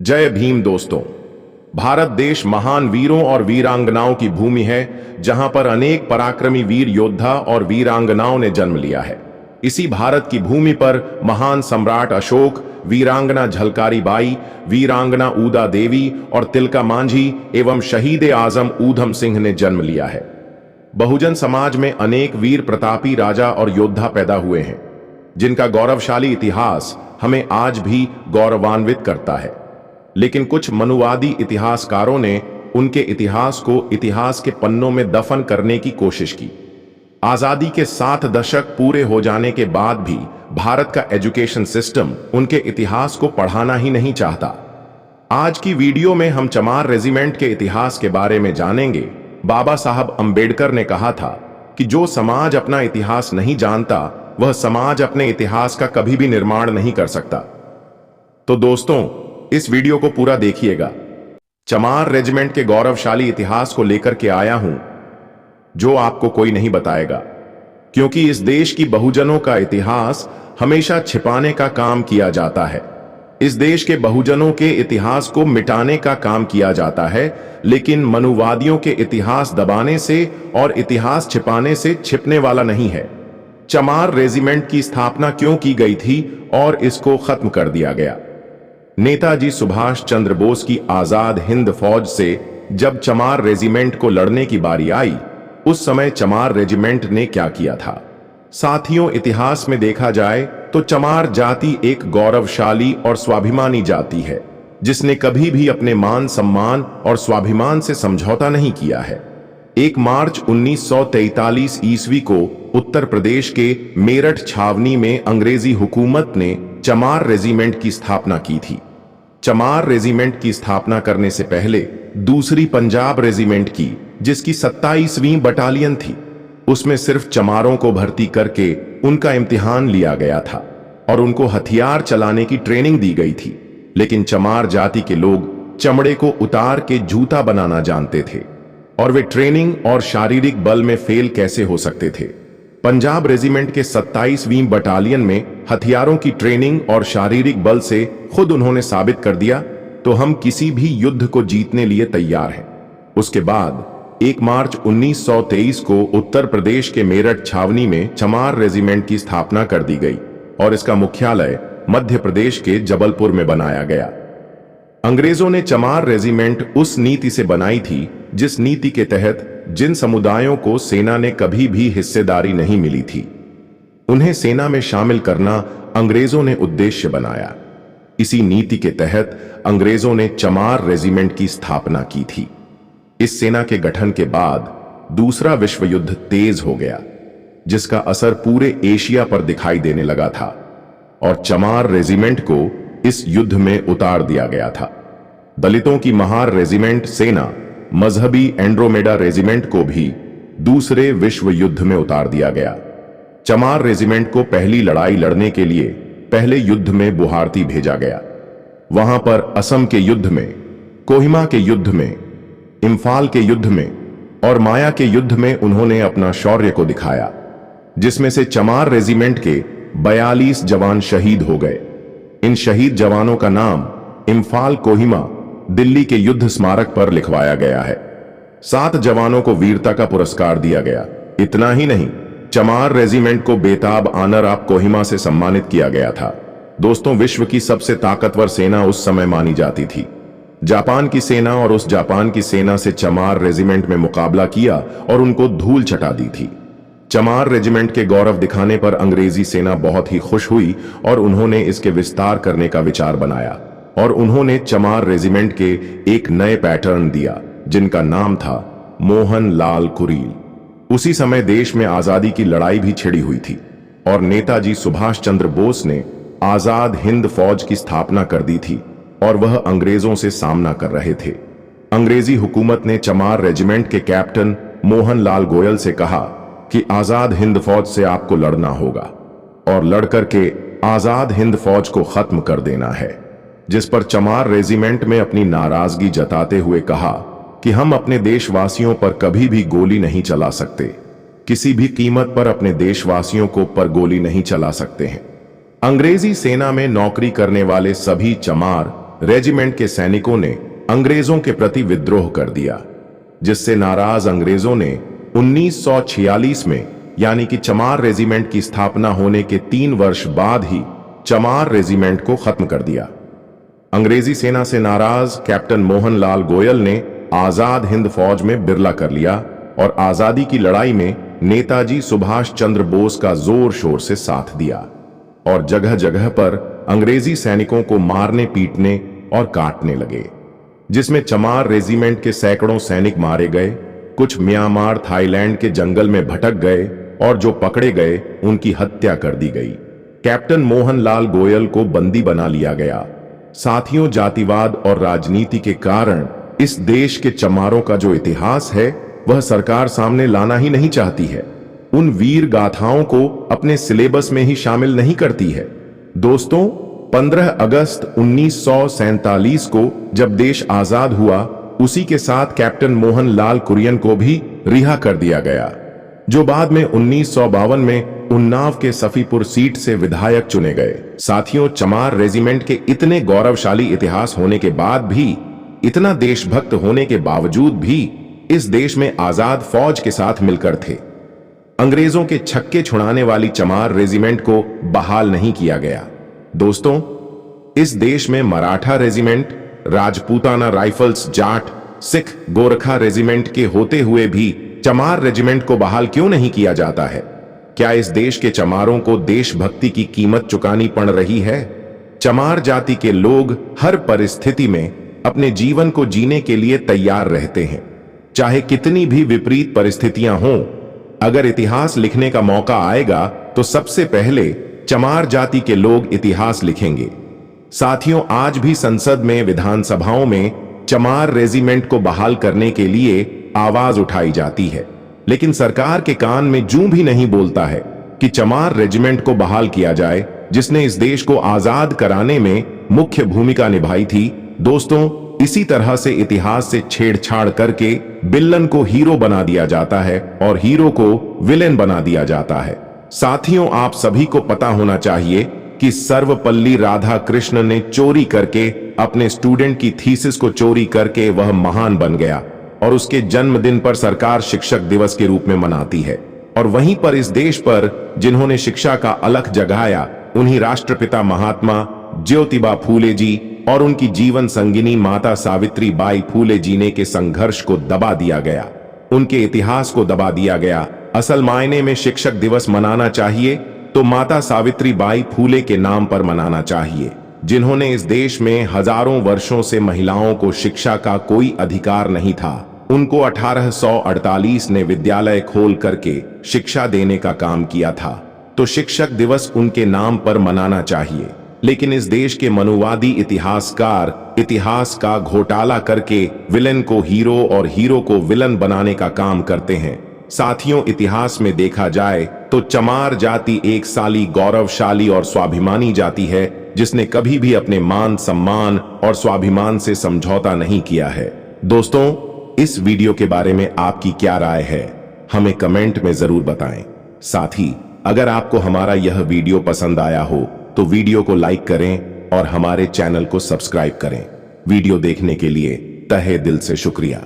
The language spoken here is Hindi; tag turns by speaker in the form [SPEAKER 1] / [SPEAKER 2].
[SPEAKER 1] जय भीम दोस्तों। भारत देश महान वीरों और वीरांगनाओं की भूमि है, जहां पर अनेक पराक्रमी वीर योद्धा और वीरांगनाओं ने जन्म लिया है। इसी भारत की भूमि पर महान सम्राट अशोक, वीरांगना झलकारी बाई, वीरांगना ऊदा देवी और तिलका मांझी एवं शहीद आजम ऊधम सिंह ने जन्म लिया है। बहुजन समाज में अनेक वीर प्रतापी राजा और योद्धा पैदा हुए हैं, जिनका गौरवशाली इतिहास हमें आज भी गौरवान्वित करता है। लेकिन कुछ मनुवादी इतिहासकारों ने उनके इतिहास को इतिहास के पन्नों में दफन करने की कोशिश की। आजादी के 7 दशक पूरे हो जाने के बाद भी भारत का एजुकेशन सिस्टम उनके इतिहास को पढ़ाना ही नहीं चाहता। आज की वीडियो में हम चमार रेजिमेंट के इतिहास के बारे में जानेंगे। बाबा साहब अंबेडकर ने कहा था कि जो समाज अपना इतिहास नहीं जानता, वह समाज अपने इतिहास का कभी भी निर्माण नहीं कर सकता। तो दोस्तों, इस वीडियो को पूरा देखिएगा। चमार रेजिमेंट के गौरवशाली इतिहास को लेकर के आया हूं, जो आपको कोई नहीं बताएगा, क्योंकि इस देश की बहुजनों का इतिहास हमेशा छिपाने का काम किया जाता है। इस देश के बहुजनों के इतिहास को मिटाने का काम किया जाता है, लेकिन मनुवादियों के इतिहास दबाने से और इतिहास छिपाने से छिपने वाला नहीं है। चमार रेजिमेंट की स्थापना क्यों की गई थी और इसको खत्म कर दिया गया? नेताजी सुभाष चंद्र बोस की आजाद हिंद फौज से जब चमार रेजिमेंट को लड़ने की बारी आई, उस समय चमार रेजिमेंट ने क्या किया था? साथियों, इतिहास में देखा जाए तो चमार जाति एक गौरवशाली और स्वाभिमानी जाति है, जिसने कभी भी अपने मान सम्मान और स्वाभिमान से समझौता नहीं किया है। 1 मार्च 1943 ईस्वी को उत्तर प्रदेश के मेरठ छावनी में अंग्रेजी हुकूमत ने चमार रेजिमेंट की स्थापना की थी। चमार रेजिमेंट की स्थापना करने से पहले दूसरी पंजाब रेजिमेंट की, जिसकी 27वीं बटालियन थी, उसमें सिर्फ चमारों को भर्ती करके उनका इम्तिहान लिया गया था और उनको हथियार चलाने की ट्रेनिंग दी गई थी। लेकिन चमार जाति के लोग चमड़े को उतार के जूता बनाना जानते थे, और वे ट्रेनिंग और शारीरिक बल में फेल कैसे हो सकते थे? पंजाब रेजिमेंट के 27वीं बटालियन में हथियारों की ट्रेनिंग और शारीरिक बल से खुद उन्होंने साबित कर दिया, तो हम किसी भी युद्ध को जीतने लिए तैयार हैं। उसके बाद 1 मार्च 1923 को उत्तर प्रदेश के मेरठ छावनी में चमार रेजिमेंट की स्थापना कर दी गई और इसका मुख्यालय मध्य प्रदेश के जबलपुर में बनाया गया। अंग्रेजों ने चमार रेजिमेंट उस नीति से बनाई थी जिस नीति के तहत जिन समुदायों को सेना ने कभी भी हिस्सेदारी नहीं मिली थी, उन्हें सेना में शामिल करना अंग्रेजों ने उद्देश्य बनाया। इसी नीति के तहत अंग्रेजों ने चमार रेजिमेंट की स्थापना की थी। इस सेना के गठन के बाद दूसरा विश्व युद्ध तेज हो गया, जिसका असर पूरे एशिया पर दिखाई देने लगा था और चमार रेजिमेंट को इस युद्ध में उतार दिया गया था। दलितों की महार रेजिमेंट सेना मजहबी एंड्रोमेडा रेजिमेंट को भी दूसरे विश्व युद्ध में उतार दिया गया। चमार रेजिमेंट को पहली लड़ाई लड़ने के लिए पहले युद्ध में बुहारती भेजा गया। वहां पर असम के युद्ध में, कोहिमा के युद्ध में, इम्फाल के युद्ध में और माया के युद्ध में उन्होंने अपना शौर्य को दिखाया, जिसमें से चमार रेजिमेंट के 42 जवान शहीद हो गए। इन शहीद जवानों का नाम इम्फाल, कोहिमा, दिल्ली के युद्ध स्मारक पर लिखवाया गया है। 7 जवानों को वीरता का पुरस्कार दिया गया। इतना ही नहीं, चमार रेजिमेंट को बेताब ऑनर ऑफ कोहिमा से सम्मानित किया गया था। दोस्तों, विश्व की सबसे ताकतवर सेना उस समय मानी जाती थी जापान की सेना, और उस जापान की सेना से चमार रेजिमेंट में मुकाबला किया और उनको धूल चटा दी थी। चमार रेजिमेंट के गौरव दिखाने पर अंग्रेजी सेना बहुत ही खुश हुई और उन्होंने इसके विस्तार करने का विचार बनाया और उन्होंने चमार रेजिमेंट के एक नए पैटर्न दिया, जिनका नाम था मोहन लाल कुरील। उसी समय देश में आजादी की लड़ाई भी छिड़ी हुई थी और नेताजी सुभाष चंद्र बोस ने आजाद हिंद फौज की स्थापना कर दी थी और वह अंग्रेजों से सामना कर रहे थे। अंग्रेजी हुकूमत ने चमार रेजिमेंट के कैप्टन मोहन लाल गोयल से कहा कि आजाद हिंद फौज से आपको लड़ना होगा और लड़कर के आजाद हिंद फौज को खत्म कर देना है। जिस पर चमार रेजिमेंट में अपनी नाराजगी जताते हुए कहा कि हम अपने देशवासियों पर कभी भी गोली नहीं चला सकते, किसी भी कीमत पर अपने देशवासियों को पर गोली नहीं चला सकते हैं। अंग्रेजी सेना में नौकरी करने वाले सभी चमार रेजिमेंट के सैनिकों ने अंग्रेजों के प्रति विद्रोह कर दिया, जिससे नाराज अंग्रेजों ने 1946 में यानी कि चमार रेजिमेंट की स्थापना होने के 3 वर्ष बाद ही चमार रेजिमेंट को खत्म कर दिया। अंग्रेजी सेना से नाराज कैप्टन मोहनलाल गोयल ने आजाद हिंद फौज में बिरला कर लिया और आजादी की लड़ाई में नेताजी सुभाष चंद्र बोस का जोर शोर से साथ दिया और जगह जगह पर अंग्रेजी सैनिकों को मारने पीटने और काटने लगे, जिसमें चमार रेजिमेंट के सैकड़ों सैनिक मारे गए, कुछ म्यांमार थाईलैंड के जंगल में भटक गए और जो पकड़े गए उनकी हत्या कर दी गई। कैप्टन मोहनलाल गोयल को बंदी बना लिया गया। साथियों, जातिवाद और राजनीति के कारण इस देश के चमारों का जो इतिहास है वह सरकार सामने लाना ही नहीं चाहती है, उन वीर गाथाओं को अपने सिलेबस में ही शामिल नहीं करती है। दोस्तों, 15 अगस्त 1947 को जब देश आजाद हुआ, उसी के साथ कैप्टन मोहनलाल कुरियन को भी रिहा कर दिया गया, जो बाद में 1952 में उन्नाव के सफीपुर सीट से विधायक चुने गए। साथियों, चमार रेजिमेंट के इतने गौरवशाली इतिहास होने के बाद भी, इतना देशभक्त होने के बावजूद भी इस देश में आजाद फौज के साथ मिलकर थे। अंग्रेजों के छक्के छुड़ाने वाली चमार रेजिमेंट को बहाल नहीं किया गया। दोस्तों, इस देश में Maratha regiment, Rajputana rifles, Jat, Sikh, Gorkha regiment के होते हुए भी चमार रेजिमेंट को बहाल क्यों नहीं किया जाता है? क्या इस देश के चमारों को देशभक्ति की कीमत चुकानी पड़ रही है? चमार जाति के लोग हर परिस्थिति में अपने जीवन को जीने के लिए तैयार रहते हैं, चाहे कितनी भी विपरीत परिस्थितियां हों। अगर इतिहास लिखने का मौका आएगा तो सबसे पहले चमार जाति के लोग इतिहास लिखेंगे। साथियों, आज भी संसद में, विधानसभाओं में चमार रेजिमेंट को बहाल करने के लिए आवाज उठाई जाती है, लेकिन सरकार के कान में जूं भी नहीं बोलता है कि चमार रेजिमेंट को बहाल किया जाए, जिसने इस देश को आजाद कराने में मुख्य भूमिका निभाई थी। दोस्तों, इसी तरह से इतिहास से छेड़छाड़ करके विलन को हीरो बना दिया जाता है और हीरो को विलेन बना दिया जाता है। साथियों, आप सभी को पता होना चाहिए कि सर्वपल्ली राधाकृष्ण ने चोरी करके अपने स्टूडेंट की थीसिस को चोरी करके वह महान बन गया और उसके जन्मदिन पर सरकार शिक्षक दिवस के रूप में मनाती है। और वहीं पर इस देश पर जिन्होंने शिक्षा का अलख जगाया, उन्हीं राष्ट्रपिता महात्मा ज्योतिबा फूले जी और उनकी जीवन संगिनी माता सावित्री बाई फूले जी ने के संघर्ष को दबा दिया गया, उनके इतिहास को दबा दिया गया। असल मायने में शिक्षक दिवस मनाना चाहिए तो माता सावित्री बाई फूले के नाम पर मनाना चाहिए, जिन्होंने इस देश में हजारों वर्षों से महिलाओं को शिक्षा का कोई अधिकार नहीं था। उनको 1848 ने विद्यालय खोल करके शिक्षा देने का काम किया था, तो शिक्षक दिवस उनके नाम पर मनाना चाहिए। लेकिन इस देश के मनुवादी इतिहासकार इतिहास का घोटाला करके विलेन को हीरो और हीरो को विलन बनाने का काम करते हैं। साथियों, इतिहास में देखा जाए तो चमार जाति एक साली, गौरवशाली और स्वाभिमानी जाति है, जिसने कभी भी अपने मान सम्मान और स्वाभिमान से समझौता नहीं किया है। दोस्तों, इस वीडियो के बारे में आपकी क्या राय है, हमें कमेंट में जरूर बताएं। साथ ही अगर आपको हमारा यह वीडियो पसंद आया हो तो वीडियो को लाइक करें और हमारे चैनल को सब्सक्राइब करें। वीडियो देखने के लिए तहे दिल से शुक्रिया।